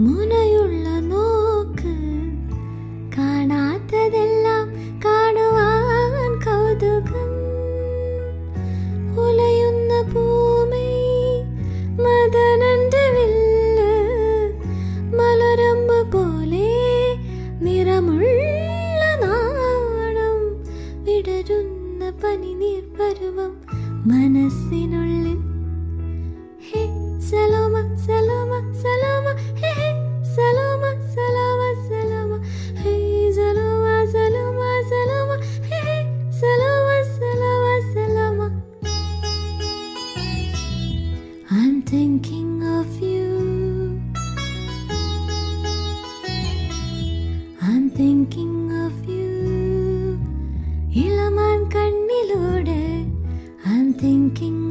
മുനയുള്ള നോക്ക്, കാണാത്തതെല്ലാം കാണുവാൻ കൗതുകം. ഉലയുന്ന പൂമൈ മദനന്റെ വില്ല്, മലരമ്പ് പോലെ നിറമുള്ള നാണം, വിടരുന്ന പനിനീർ പരുവം മനസ്സിനുള്ളിൽ. ഹേ സലോമ സലോമ സലോമ, ഹേ സലോമ സലോമ സലോമ, ഹേ സലോമ സലോമ സലോമ, ഹേ Saloma Saloma Saloma. I'm thinking of you, I'm thinking of you. ഇളമാൻ കണ്ണിലൂടെ I'm thinking